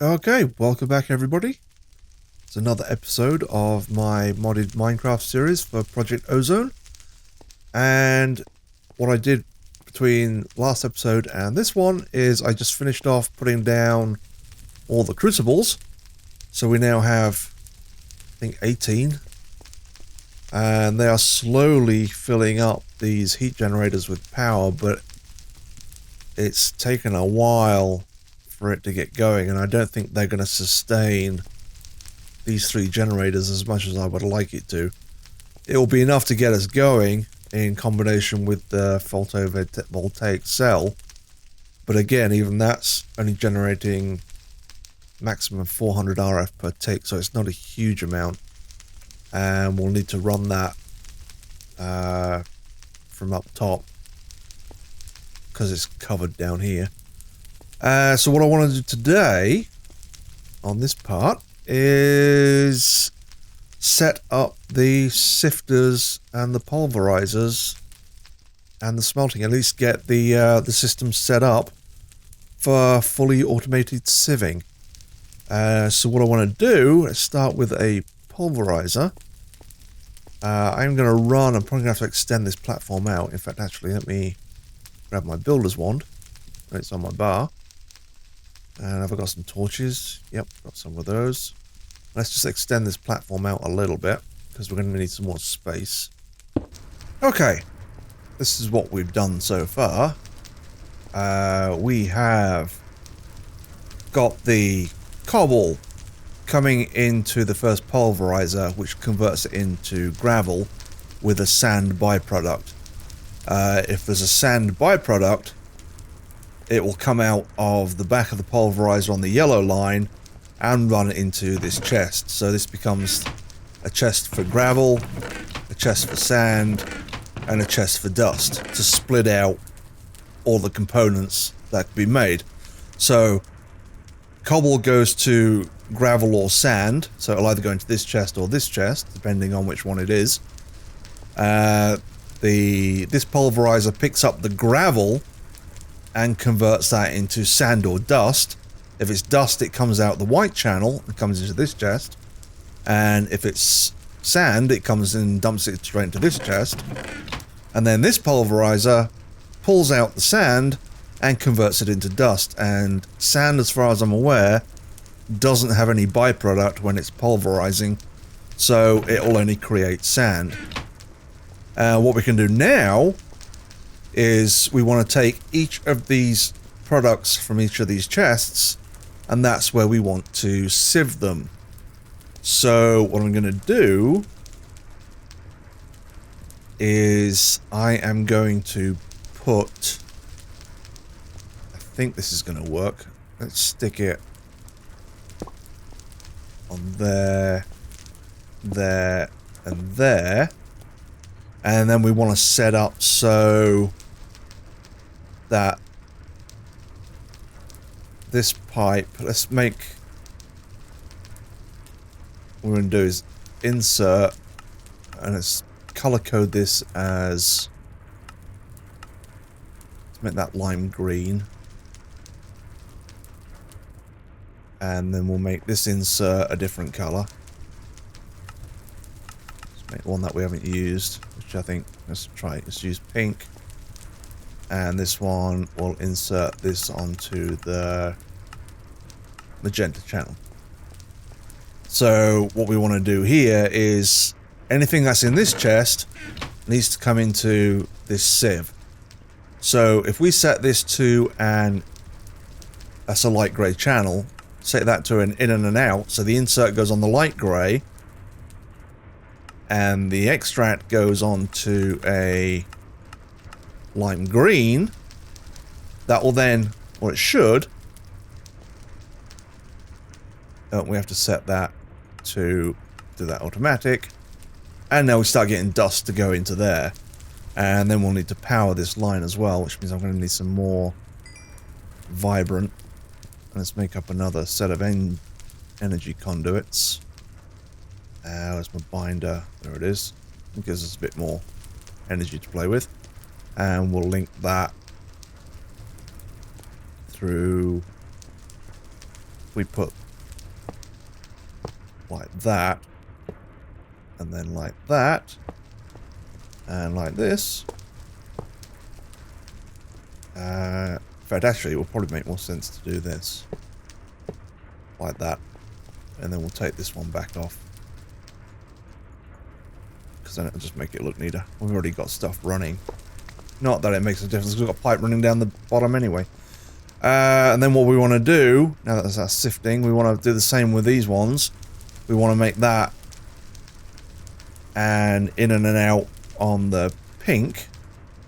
Okay, welcome back everybody. It's another episode of my modded Minecraft series for Project Ozone. And what I did between last episode and this one is I just finished off putting down all the crucibles. So we now have, I think, 18. And they are slowly filling up these heat generators with power, but it's taken a while for it to get going, and I don't think they're going to sustain these 3 generators as much as I would like it to. It will be enough to get us going in combination with the photovoltaic cell, but again, even that's only generating maximum 400 RF per tick, so it's not a huge amount, and we'll need to run that from up top because it's covered down here. So what I want to do today on this part is set up the sifters and the pulverizers and the smelting. At least get the system set up for fully automated sieving. So what I want to do is start with a pulverizer. I'm going to run. I'm probably going to have to extend this platform out. In fact, actually, let me grab my builder's wand. It's on my bar. And have I got some torches? Yep, got some of those. Let's just extend this platform out a little bit, because we're going to need some more space. Okay, this is what we've done so far. We have got the cobble coming into the first pulverizer, which converts it into gravel with a sand byproduct. If there's a sand byproduct, it will come out of the back of the pulverizer on the yellow line and run into this chest. So this becomes a chest for gravel, a chest for sand, and a chest for dust to split out all the components that can be made. So cobble goes to gravel or sand, so it'll either go into this chest or this chest, depending on which one it is. This pulverizer picks up the gravel and converts that into sand or dust. If it's dust, it comes out the white channel and comes into this chest. And if it's sand, it comes in and dumps it straight into this chest. And then this pulverizer pulls out the sand and converts it into dust. And sand, as far as I'm aware, doesn't have any byproduct when it's pulverizing, so it will only create sand. What we can do now is we want to take each of these products from each of these chests, and that's where we want to sieve them. So what I'm going to do is I am going to put, I think this is going to work. Let's stick it on there, there, and there. And then we want to set up so that this pipe, let's make, what we're going to do is insert, and let's color code this as, let's make that lime green. And then we'll make this insert a different color. Let's make one that we haven't used, which I think, let's use pink. And this one, we'll insert this onto the magenta channel. So what we want to do here is anything that's in this chest needs to come into this sieve. So if we set this to that's a light grey channel, set that to an in and an out, so the insert goes on the light grey and the extract goes on to a lime green, that will then, or it should, we have to set that to do that automatic, and now we start getting dust to go into there, and then we'll need to power this line as well, which means I'm going to need some more vibrant. Let's make up another set of energy conduits. Where's my binder? There it is. It gives us a bit more energy to play with. And we'll link that through we put like that, and then like that, and like this. In fact, actually, it will probably make more sense to do this. Like that. And then we'll take this one back off. Because then it'll just make it look neater. We've already got stuff running. Not that it makes a difference, we've got pipe running down the bottom anyway. And then what we want to do, now that that's sifting, we want to do the same with these ones. We want to make that and in and out on the pink.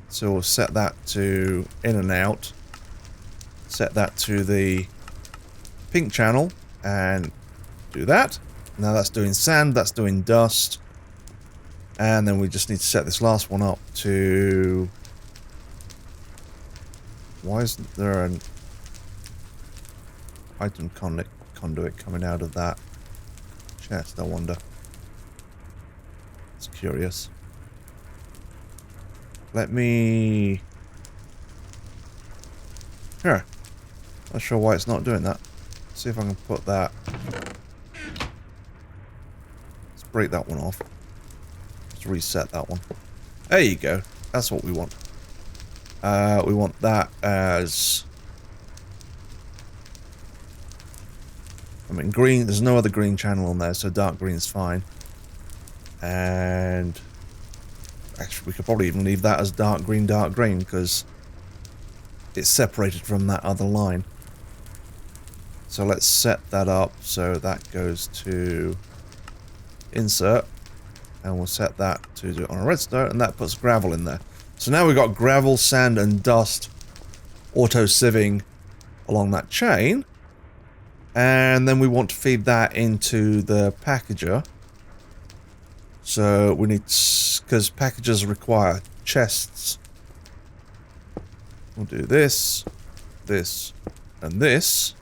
So we'll set that to in and out. Set that to the pink channel and do that. Now that's doing sand, that's doing dust. And then we just need to set this last one up to... Why isn't there an item conduit coming out of that chest, I wonder? It's curious. Let me... Here. Not sure why it's not doing that. See if I can put that... Let's break that one off. Let's reset that one. There you go. That's what we want. We want that as... I mean, green, there's no other green channel on there, so dark green's fine. And... Actually, we could probably even leave that as dark green, because it's separated from that other line. So let's set that up so that goes to insert, and we'll set that to do it on a redstone, and that puts gravel in there. So now we've got gravel, sand, and dust auto sieving along that chain, and then we want to feed that into the packager. So we need, because packages require chests. We'll do this, this, and this.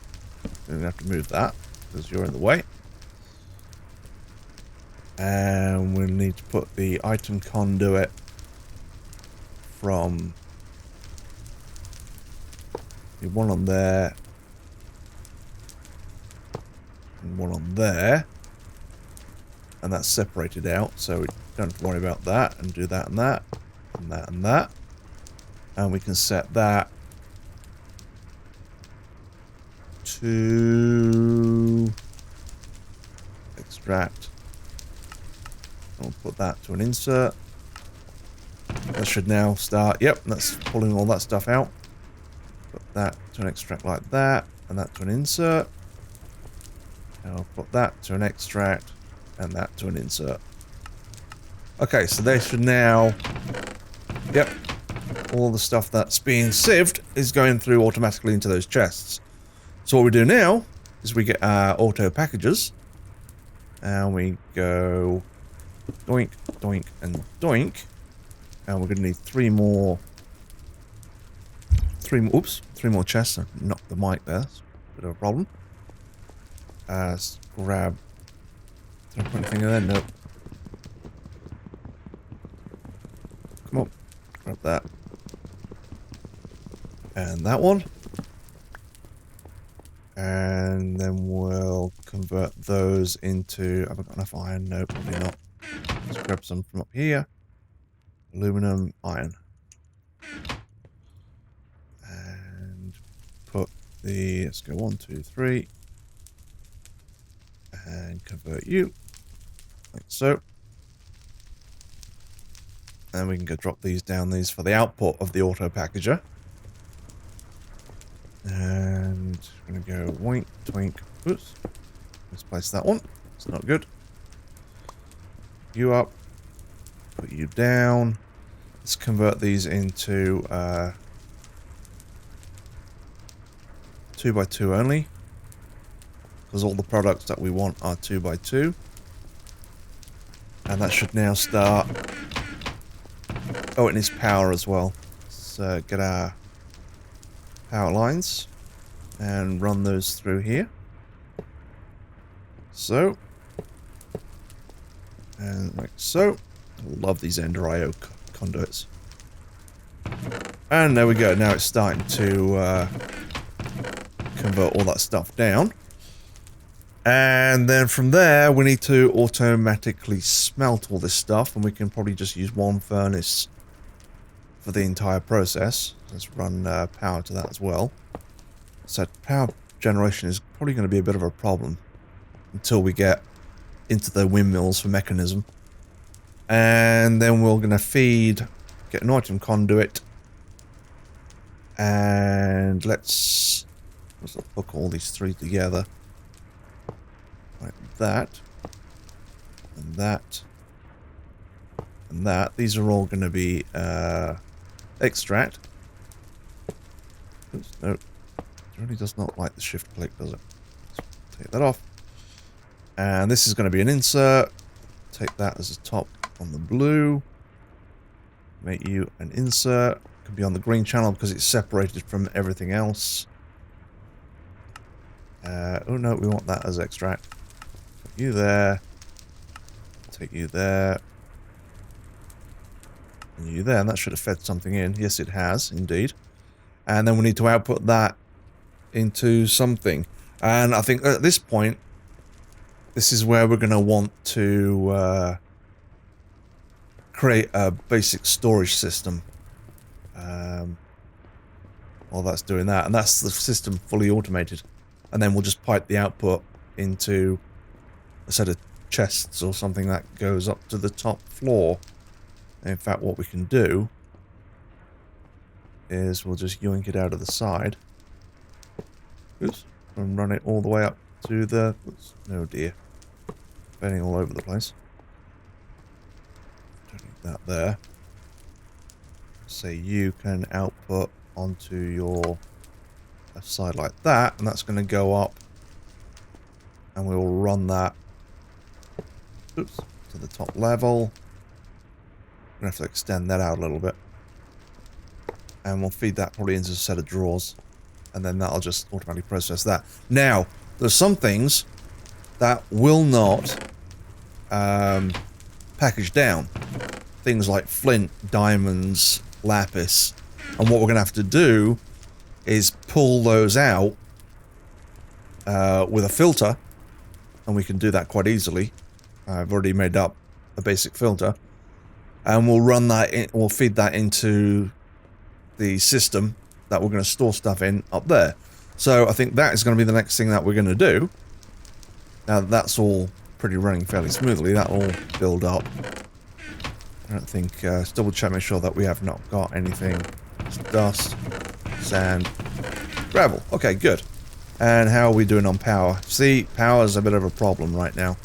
We're gonna have to move that because you're in the way. And we'll need to put the item conduit from the one on there and one on there. And that's separated out, so we don't have to worry about that, and do that and that, and that and that. And we can set that to extract. And we'll put that to an insert. That should now start, yep, that's pulling all that stuff out. Put that to an extract like that, and that to an insert. And I'll put that to an extract. And that to an insert. Okay, so they should now... Yep. All the stuff that's being sieved is going through automatically into those chests. So what we do now is we get our auto packages. And we go... Doink, doink, and doink. And we're going to need three more... Oops. Three more chests. I knocked the mic there. That's a bit of a problem. Let's grab... Did I put anything in there? Nope. Come on. Grab that. And that one. And then we'll convert those into... Have I got enough iron? No, probably not. Let's grab some from up here. Aluminum, iron. And put the... Let's go 1, 2, 3. And convert you. Like so. And we can go drop these down, these for the output of the auto packager. And we're going to go wink, twink. Oops. Let's place that one. It's not good. You up. Put you down. Let's convert these into 2x2 only. Because all the products that we want are 2x2. And that should now start... Oh, it needs power as well. Let's get our power lines and run those through here. So. And like so. Love these Ender IO conduits. And there we go. Now it's starting to convert all that stuff down. And then from there, we need to automatically smelt all this stuff, and we can probably just use one furnace for the entire process. Let's run power to that as well. So power generation is probably going to be a bit of a problem until we get into the windmills for mechanism. And then we're going to get an item conduit, and let's hook all these three together. Like that, and that, and that. These are all going to be extract. Oops, no, it really does not like the shift click, does it? Let's take that off. And this is going to be an insert. Take that as a top on the blue. Make you an insert. Could be on the green channel because it's separated from everything else. Oh no, we want that as extract. Put you there. Take you there. And you there. And that should have fed something in. Yes, it has, indeed. And then we need to output that into something. And I think at this point, this is where we're going to want to create a basic storage system. While that's doing that. And that's the system fully automated. And then we'll just pipe the output into a set of chests or something that goes up to the top floor. In fact, what we can do is we'll just yoink it out of the side. Oops. And run it all the way up to the... Oops, oh dear. Bending all over the place. Don't need that there. Say you can output onto your left side like that, and that's going to go up, and we'll run that, oops, to the top level. We're going to have to extend that out a little bit, and we'll feed that probably into a set of drawers, and then that'll just automatically process that. Now, there's some things that will not package down. Things like flint, diamonds, lapis. And what we're going to have to do is pull those out with a filter. And we can do that quite easily. I've already made up a basic filter. And we'll run that in, we'll feed that into the system that we're going to store stuff in up there. So I think that is going to be the next thing that we're going to do. Now that that's all pretty running fairly smoothly, that will build up. I don't think, let's double check, make sure that we have not got anything. It's dust, sand, gravel. Okay, good. And how are we doing on power? See, power is a bit of a problem right now.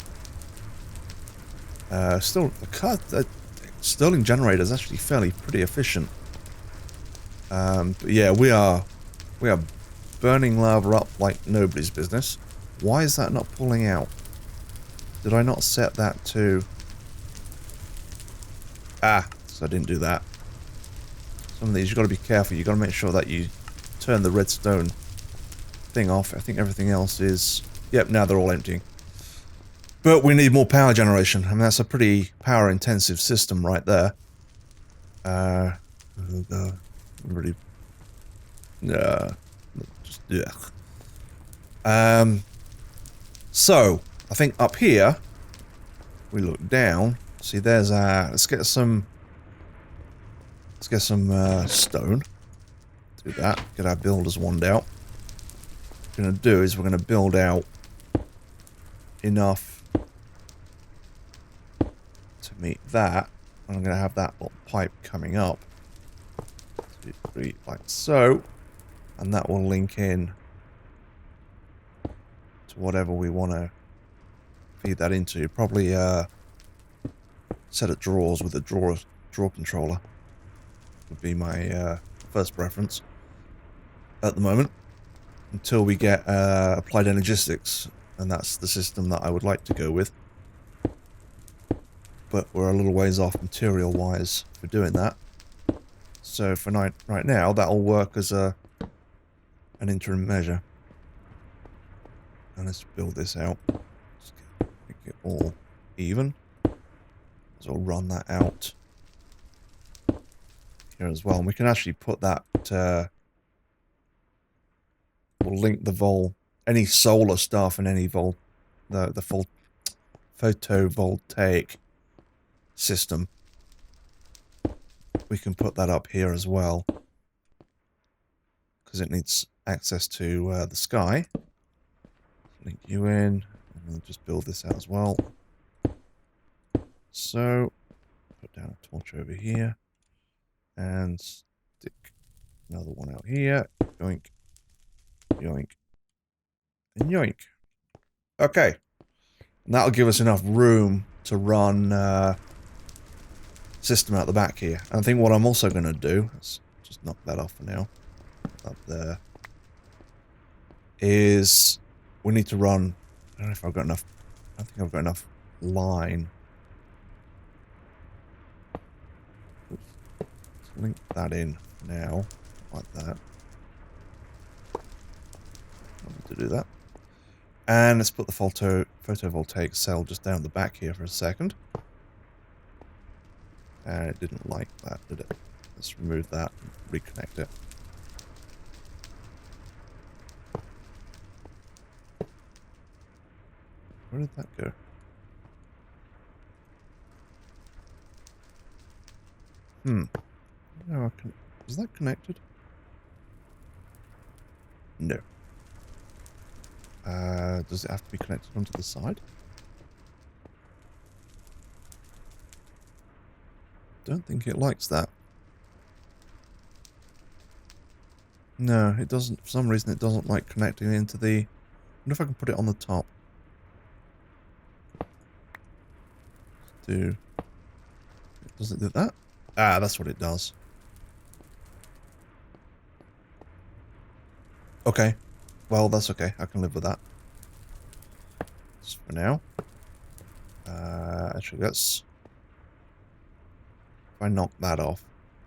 Still, the Stirling generator is actually pretty efficient. But yeah, we are burning lava up like nobody's business. Why is that not pulling out? Did I not set that to... Ah, so I didn't do that. Some of these, you've got to be careful. You've got to make sure that you turn the redstone thing off. I think everything else is... Yep, now they're all emptying. But we need more power generation. I mean, that's a pretty power-intensive system right there. Really... just... Yeah. So, I think up here, we look down... See, there's our... Let's get some stone. Do that. Get our builder's wand out. What we're going to do is we're going to build out enough to meet that. And I'm going to have that little pipe coming up. 2, 3, like so. And that will link in to whatever we want to feed that into. Probably set of drawers with a drawer controller would be my first preference at the moment, until we get applied energistics, and that's the system that I would like to go with. But we're a little ways off material wise for doing that. So for right now, that'll work as an interim measure. And let's build this out. Let's make it all even. So we'll run that out here as well. And we can actually put that, we'll link the any solar stuff and any the full photovoltaic system, we can put that up here as well, because it needs access to the sky. Link you in, and we'll just build this out as well. So, put down a torch over here, and stick another one out here. Yoink, yoink, and yoink. Okay, and that'll give us enough room to run system out the back here. And I think what I'm also going to do, let's just knock that off for now, up there, is we need to run, I don't know if I've got enough, I think I've got enough line. Oops. Let's link that in now, like that. I need to do that. And let's put the photovoltaic cell just down the back here for a second. And it didn't like that, did it? Let's remove that and reconnect it. Where did that go? No, I can. Is that connected? No. Does it have to be connected onto the side? Don't think it likes that. No, it doesn't. For some reason, it doesn't like connecting into the... I wonder if I can put it on the top. Does it do that? Ah, that's what it does. Okay. Well, that's okay. I can live with that. Just for now. Actually, let's... If I knock that off,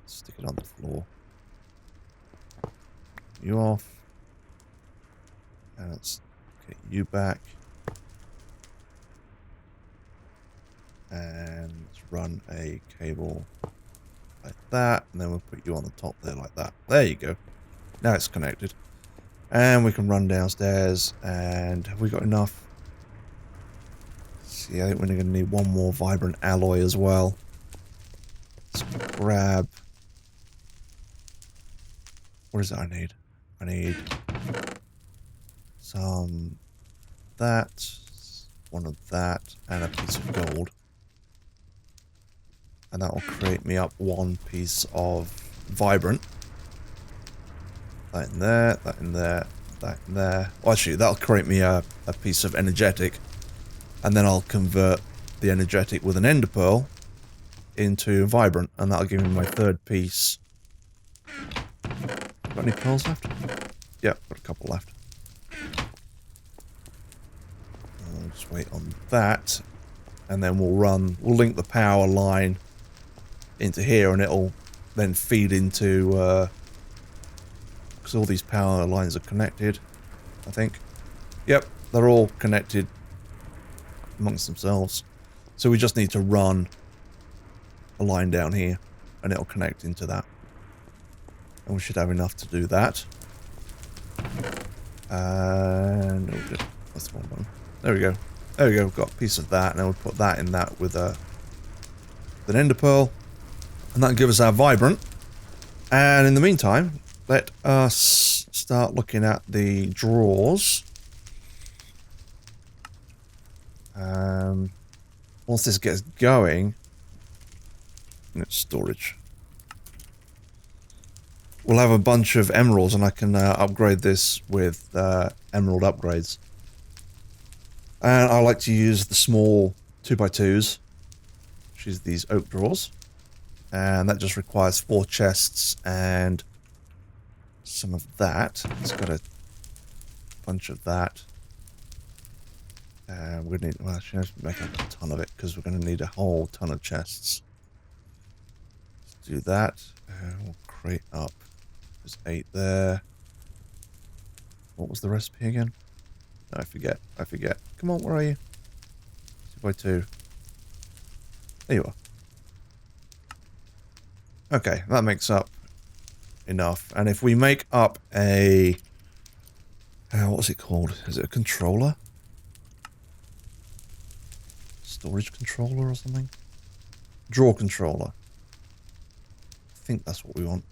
stick it on the floor. You off. And let's get you back. And let's run a cable like that. And then we'll put you on the top there like that. There you go. Now it's connected. And we can run downstairs. And have we got enough? See, I think we're going to need one more vibrant alloy as well. Let's grab... What is it I need? I need some that, one of that, and a piece of gold. And that will create me up one piece of vibrant. That in there, that in there, that in there. Well, actually, that'll create me a piece of energetic. And then I'll convert the energetic with an ender pearl into vibrant. And that'll give me my third piece. Got any pearls left? Yep, got a couple left. I'll just wait on that. And then we'll link the power line into here, and it'll then feed into, because all these power lines are connected, I think. Yep, they're all connected amongst themselves. So we just need to run a line down here, and it'll connect into that. And we should have enough to do that. And that's the wrong one. There we go. There we go. We've got a piece of that, and then we'll put that in that with an ender pearl, and that'll give us our vibrant. And in the meantime, let us start looking at the drawers. Once this gets going, and it's storage. We'll have a bunch of emeralds, and I can upgrade this with emerald upgrades. And I like to use the small 2x2s, which is these oak drawers. And that just requires 4 chests and some of that. It's got a bunch of that. And we're going to need, well, actually, let's make up a ton of it, because we're going to need a whole ton of chests. Let's do that. And we'll crate up. There's 8 there. What was the recipe again? No, I forget. I forget. Come on, where are you? 2x2. There you are. Okay, that makes up enough. And if we make up a... what's it called? Is it a controller? storage controller or something? Draw controller. I think that's what we want.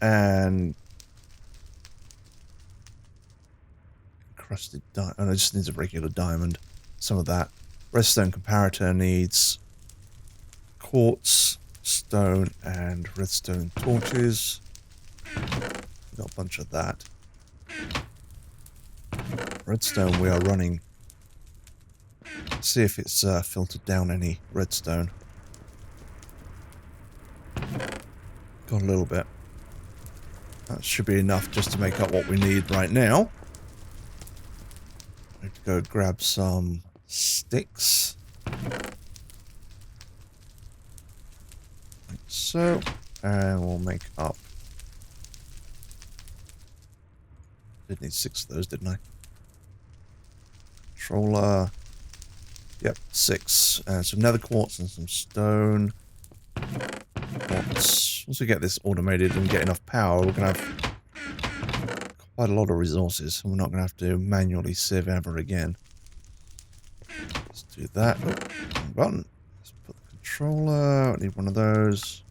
And encrusted diamond. Oh, no, it just needs a regular diamond. Some of that. Redstone comparator needs quartz, stone, and redstone torches. We've got a bunch of that. Redstone we are running. See if it's filtered down any redstone. Got a little bit. That should be enough just to make up what we need right now. I need to go grab some sticks. Like so. And we'll make up. Did need 6 of those, didn't I? Controller. Yep, 6. Some nether quartz and some stone. Quartz. Once we get this automated and get enough power, we're going to have quite a lot of resources. And we're not going to have to manually sieve ever again. Let's do that. Oh, wrong button. Let's put the controller. I need one of those.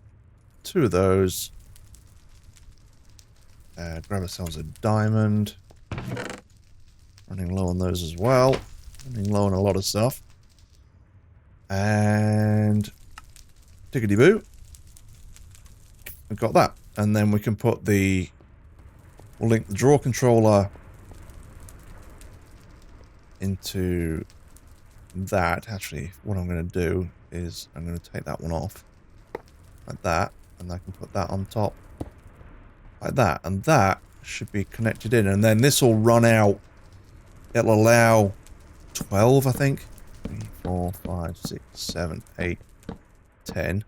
2 of those. Grab ourselves a diamond. Running low on those as well. Running low on a lot of stuff. And tickety boo. We've got that. And then we can put the... We'll link the draw controller into that. Actually, what I'm going to do is I'm going to take that one off. Like that. And I can put that on top. Like that. And that should be connected in. And then this will run out. It'll allow 12, I think. 3, 4, 5, 6, 7, 8, 10.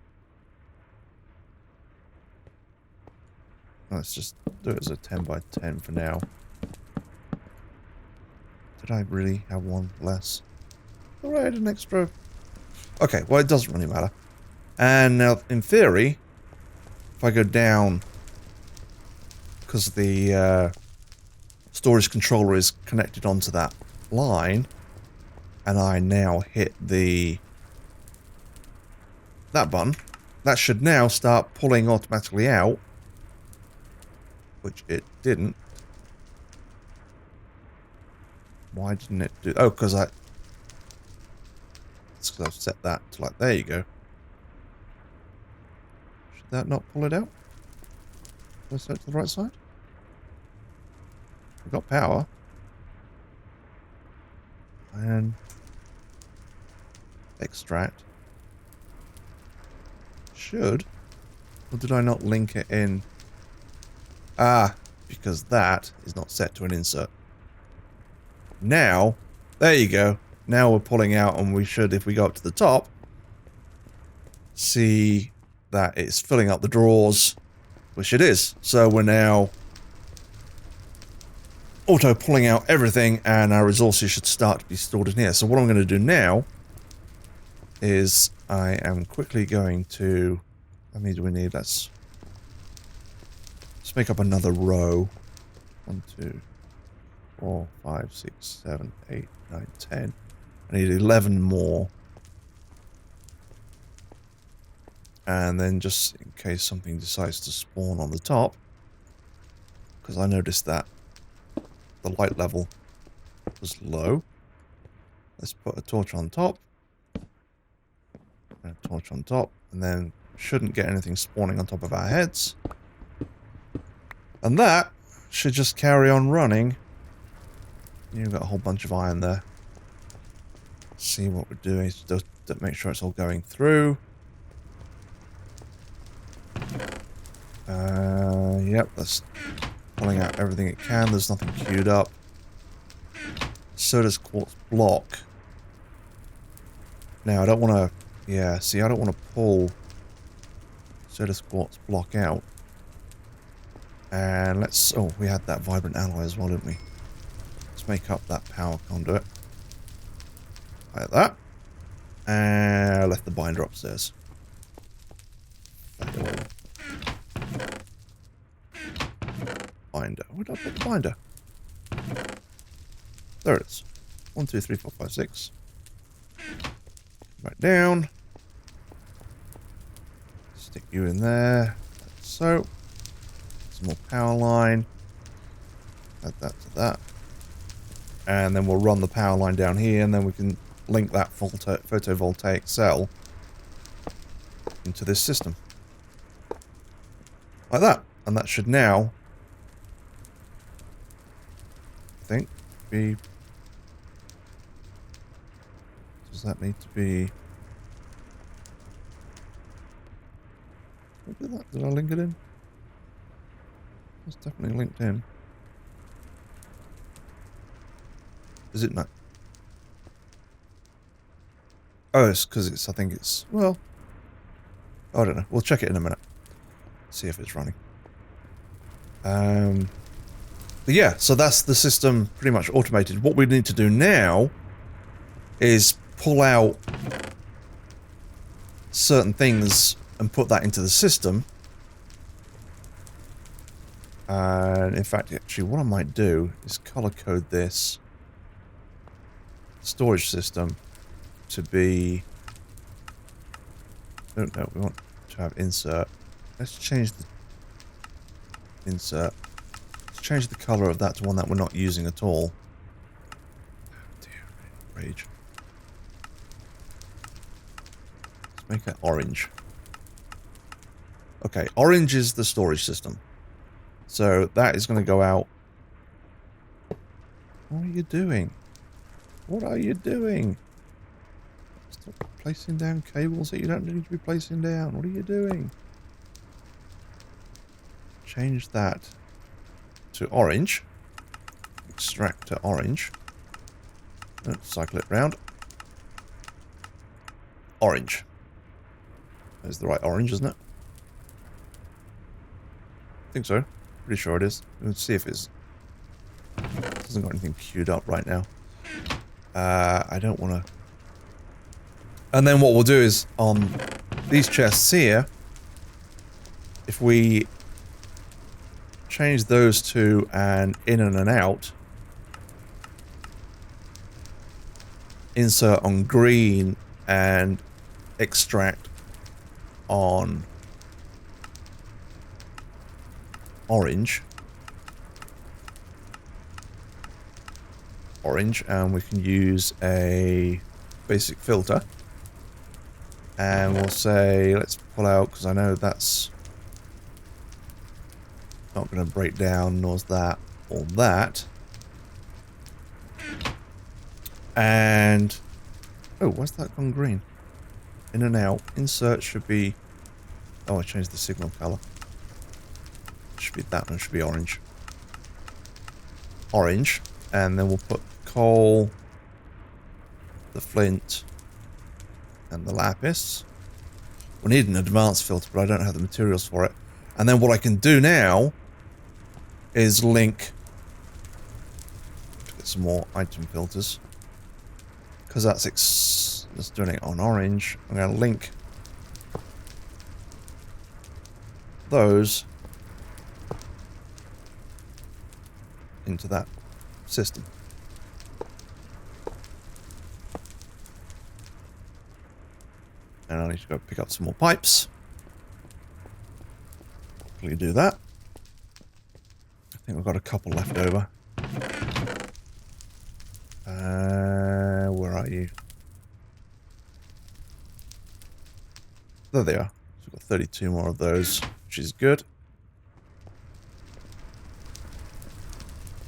Let's just do it as a 10 by 10 for now. Did I really have one less? All right, an extra. Okay, well, it doesn't really matter. And now, in theory, if I go down, because the storage controller is connected onto that line, and I now hit that button, that should now start pulling automatically out, which it didn't. Why didn't it do? Oh, because it's because I've set that to like, there you go. Should that not pull it out? Let's set it to the right side. We've got power. And extract. Should. Or did I not link it in? Ah, because that is not set to an insert. Now, there you go. Now we're pulling out, and we should, if we go up to the top, see that it's filling up the drawers, which it is. So we're now auto pulling out everything, and our resources should start to be stored in here. So what I'm going to do now is I am quickly going to... How many do we need? Let's make up another row. 1, 2, 4, 5, 6, 7, 8, 9, 10. I need 11 more. And then just in case something decides to spawn on the top, because I noticed that the light level was low. Let's put a torch on top. And a torch on top. And then shouldn't get anything spawning on top of our heads. And that should just carry on running. You've got a whole bunch of iron there. See what we're doing. Just make sure it's all going through. Yep, that's pulling out everything it can. There's nothing queued up. So does quartz block. Now, I don't want to... Yeah, see, I don't want to pull so does quartz block out. And let's... Oh, we had that vibrant alloy as well, didn't we? Let's make up that power conduit. Like that. And I left the binder upstairs. Binder. Where did I put the binder? There it is. 1, 2, 3, 4, 5, 6. Back down. Stick you in there. Like so. Some more power line. Add that to that. And then we'll run the power line down here, and then we can link that photovoltaic cell into this system. Like that. And that should now, I think, be... Does that need to be... Did I link it in? It's definitely linked in. Is it not? Oh, it's because it's, I think it's, well, I don't know. We'll check it in a minute. See if it's running. But yeah, so that's the system pretty much automated. What we need to do now is pull out certain things and put that into the system. And in fact, actually, what I might do is color code this storage system to be... I don't know, we want to have insert. Let's change the insert. Let's change the color of that to one that we're not using at all. Oh dear, rage. Let's make it orange. Okay, orange is the storage system. So that is going to go out. What are you doing? What are you doing? Stop placing down cables that you don't need to be placing down. What are you doing? Change that to orange. Extract to orange. Cycle it round. Orange. That's the right orange, isn't it? I think so. Pretty sure it is. Let's see if it's... It hasn't got anything queued up right now. I don't want to... And then what we'll do is, on these chests here, if we change those to an in and an out, insert on green and extract on orange, and we can use a basic filter, and we'll say let's pull out, because I know that's not going to break down, nor is that or that. And oh, why's that gone green? In and out. Insert should be, oh, I changed the signal color. Should be that one, should be orange. Orange, and then we'll put coal, the flint, and the lapis. We need an advanced filter, but I don't have the materials for it. And then what I can do now is link, get some more item filters, because that's just doing it on orange. I'm going to link those into that system. And I need to go pick up some more pipes. Quickly do that. I think we've got a couple left over. Where are you? There they are. So we've got 32 more of those, which is good.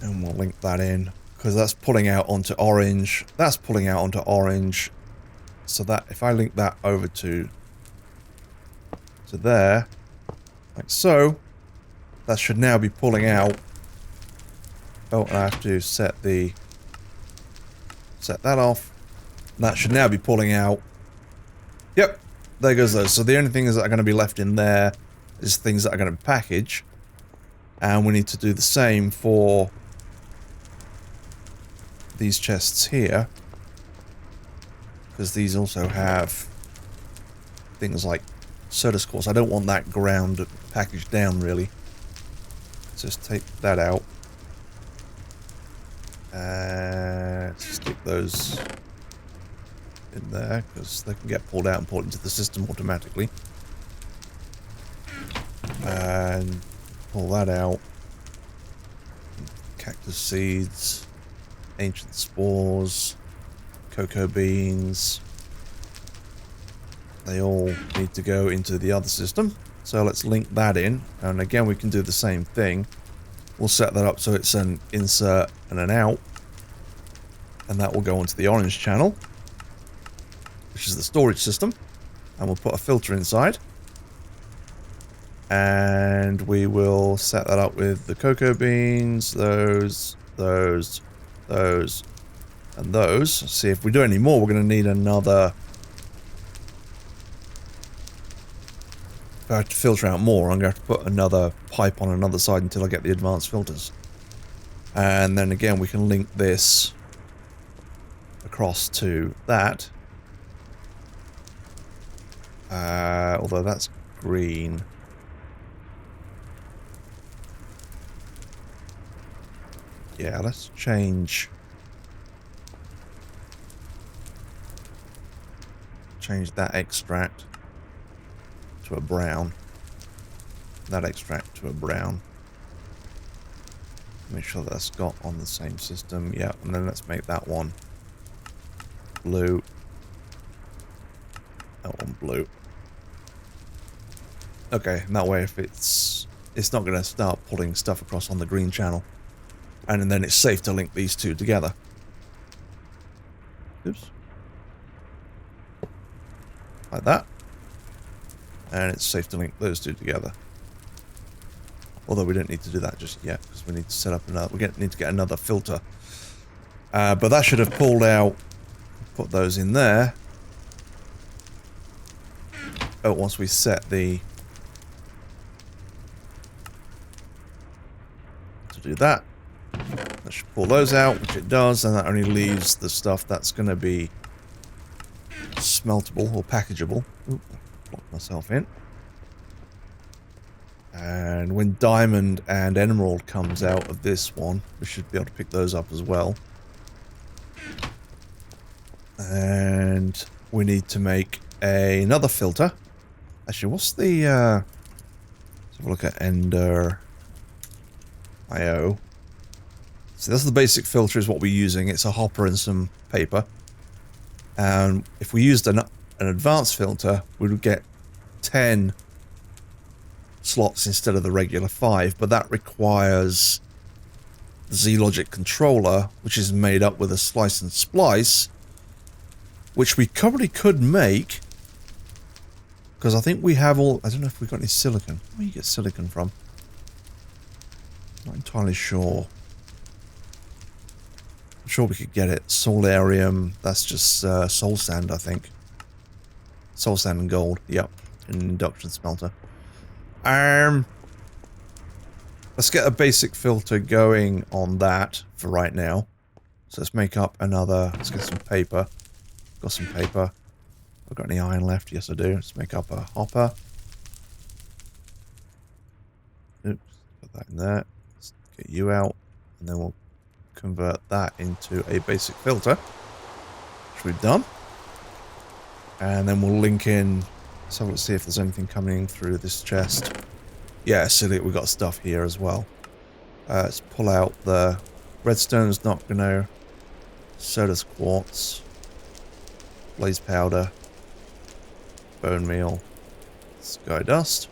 And we'll link that in, because that's pulling out onto orange. That's pulling out onto orange. So that, if I link that over to there, like so, that should now be pulling out. Oh, and I have to set that off. That should now be pulling out. Yep, there goes those. So the only things that are going to be left in there is things that are going to package. And we need to do the same for these chests here, because these also have things like soda scores. I don't want that ground packaged down, really. Let's just take that out. Stick those in there because they can get pulled out and pulled into the system automatically. And pull that out. Cactus seeds, ancient spores, cocoa beans. They all need to go into the other system. So let's link that in. And again, we can do the same thing. We'll set that up so it's an insert and an out. And that will go onto the orange channel, which is the storage system. And we'll put a filter inside. And we will set that up with the cocoa beans, those, and those. See, if we do any more, we're going to need another... If I have to filter out more, I'm going to have to put another pipe on another side until I get the advanced filters. And then again, we can link this across to that. Although that's green. Yeah, let's change that extract to a brown. That extract to a brown. Make sure that's got on the same system. Yeah, and then let's make that one blue. That one blue. Okay, and that way if it's not going to start pulling stuff across on the green channel. And then it's safe to link these two together. Oops. Like that. And it's safe to link those two together. Although we don't need to do that just yet, because we need to set up another... need to get another filter. But that should have pulled out... Put those in there. Oh, once we set the... To do that. That should pull those out, which it does, and that only leaves the stuff that's going to be smeltable or packageable. Oop, locked myself in. And when diamond and emerald comes out of this one, we should be able to pick those up as well. And we need to make another filter. Actually, what's the... let's have a look at Ender IO. So that's the basic filter is what we're using. It's a hopper and some paper. And if we used an advanced filter, we would get 10 slots instead of the regular 5. But that requires the Z-Logic controller, which is made up with a slice and splice, which we probably could make. Because I think we have all... I don't know if we've got any silicon. Where do you get silicon from? Not entirely sure. I'm sure we could get it. Solarium, that's just soul sand, I think. Soul sand and gold, yep. An induction smelter. Let's get a basic filter going on that for right now. So let's make up another... Let's get some paper. Got some paper. I've got any iron left? Yes, I do. Let's make up a hopper. Oops, put that in there. Let's get you out. And then we'll convert that into a basic filter, which we've done. And then we'll link in, so let's see if there's anything coming through this chest. Yeah, silly, we've got stuff here as well. Let's pull out the redstone's not gonna, soda's quartz, blaze powder, bone meal, sky dust,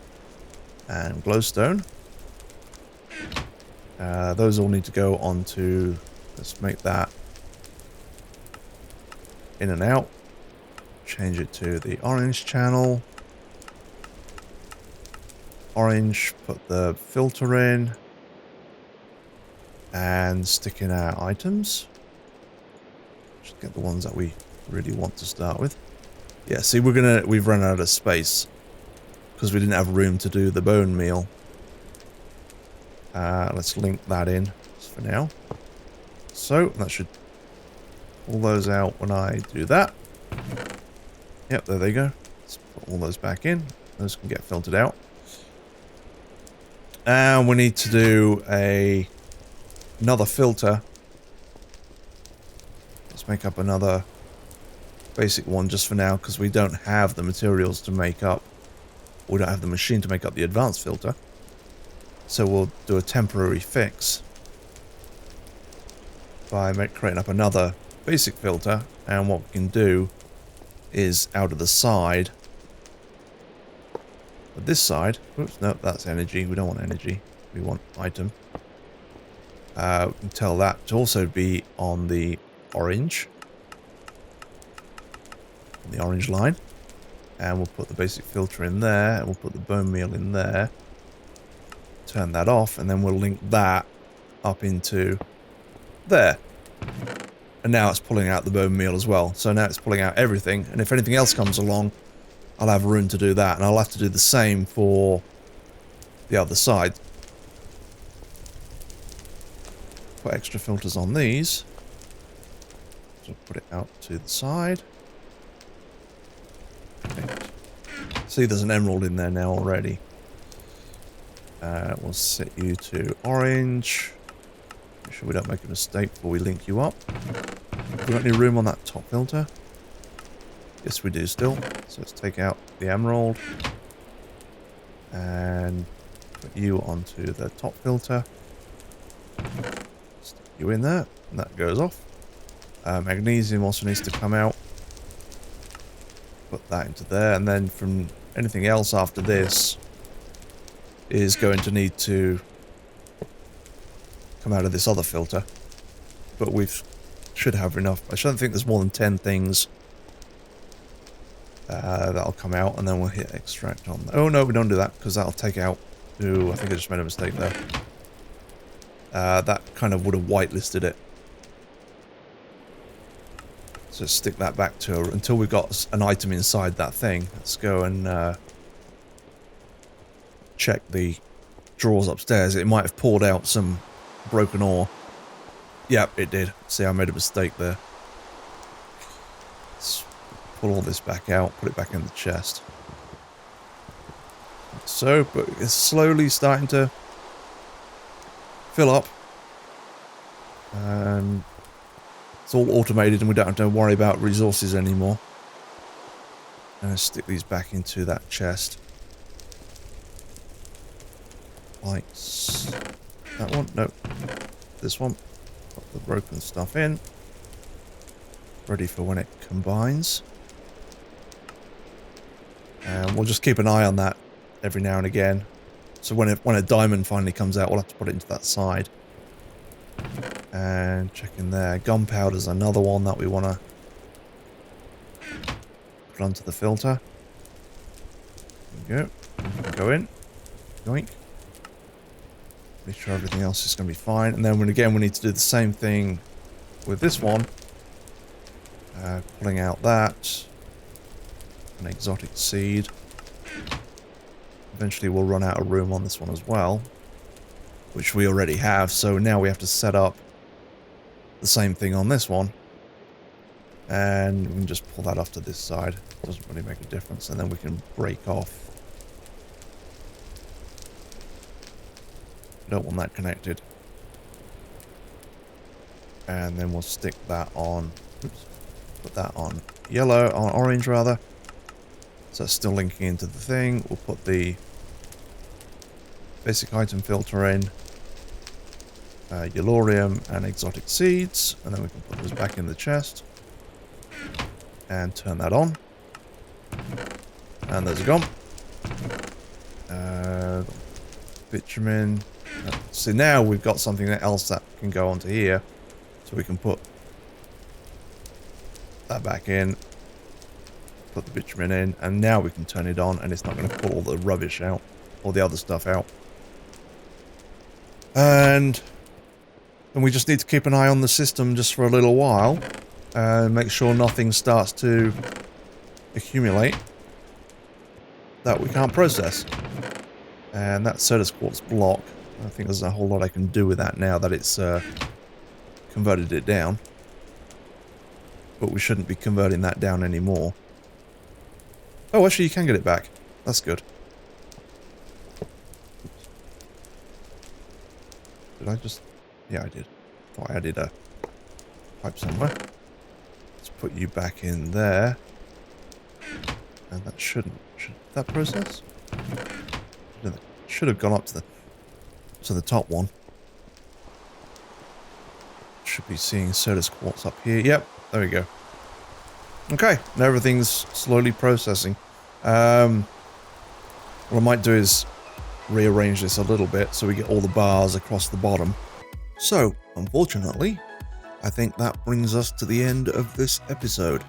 and glowstone. Those all need to go onto... Let's make that in and out. Change it to the orange channel. Orange, put the filter in. And stick in our items. Just get the ones that we really want to start with. Yeah, see, we've run out of space. Because we didn't have room to do the bone meal. Let's link that in for now. So, that should pull those out when I do that. Yep, there they go. Let's put all those back in. Those can get filtered out. And we need to do another filter Let's make up another basic one just for now, because we don't have the materials to make up. We don't have the machine to make up the advanced filter. So we'll do a temporary fix by creating up another basic filter, and what we can do is out of the side of this side, oops, no, that's energy, we don't want energy, we want item. We can tell that to also be on the orange line, and we'll put the basic filter in there, and we'll put the bone meal in there, turn that off, and then we'll link that up into there. And now it's pulling out the bone meal as well. So now it's pulling out everything, and if anything else comes along, I'll have room to do that, and I'll have to do the same for the other side. Put extra filters on these. So put it out to the side. Okay. See, there's an emerald in there now already. We'll set you to orange. Make sure we don't make a mistake before we link you up. Have we got any room on that top filter? Yes, we do still. So let's take out the emerald and put you onto the top filter. Stick you in there, and that goes off. Magnesium also needs to come out. Put that into there, and then from anything else after this is going to need to come out of this other filter. But we should have enough. I shouldn't think there's more than 10 things that'll come out, and then we'll hit extract on that. Oh no, we don't do that, because that'll take out... Ooh, I think I just made a mistake there. That kind of would have whitelisted it. So stick that back to her until we've got an item inside that thing. Let's go and check the drawers upstairs. It might have poured out some broken ore. Yep, it did. See, I made a mistake there. Let's pull all this back out, put it back in the chest. So, but it's slowly starting to fill up. And it's all automated and we don't have to worry about resources anymore. And let's stick these back into that chest. Like that one? Nope. This one. Put the broken stuff in. Ready for when it combines. And we'll just keep an eye on that every now and again. So when a diamond finally comes out, we'll have to put it into that side. And check in there. Gunpowder's another one that we want to put onto the filter. There we go. Go in. Yoink. Make sure everything else is going to be fine. And then again, we need to do the same thing with this one. Pulling out that. An exotic seed. Eventually we'll run out of room on this one as well. Which we already have. So now we have to set up the same thing on this one. And we can just pull that off to this side. Doesn't really make a difference. And then we can break off. Don't want that connected. And then we'll stick that on. Oops. Put that on yellow, on orange rather. So it's still linking into the thing. We'll put the basic item filter in. Yellorium and exotic seeds. And then we can put those back in the chest. And turn that on. And those are gone. Bitumen. So now we've got something else that can go onto here. So we can put that back in. Put the bitumen in. And now we can turn it on and it's not going to pull all the rubbish out. All the other stuff out. And we just need to keep an eye on the system just for a little while. And make sure nothing starts to accumulate that we can't process. And that soda's quartz block. I think there's a whole lot I can do with that now that it's converted it down. But we shouldn't be converting that down anymore. Oh, actually you can get it back. That's good. Did I just... Yeah, I did. Thought I added a pipe somewhere. Let's put you back in there. And that shouldn't. Should that process? Should have gone up to the top one. Should be seeing soda quartz up here. Yep, there we go. Okay, now everything's slowly processing. What I might do is rearrange this a little bit so we get all the bars across the bottom. So, unfortunately, I think that brings us to the end of this episode.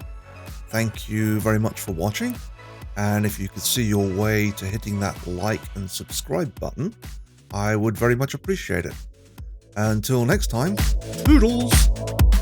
Thank you very much for watching, and if you could see your way to hitting that like and subscribe button, I would very much appreciate it. Until next time, toodles!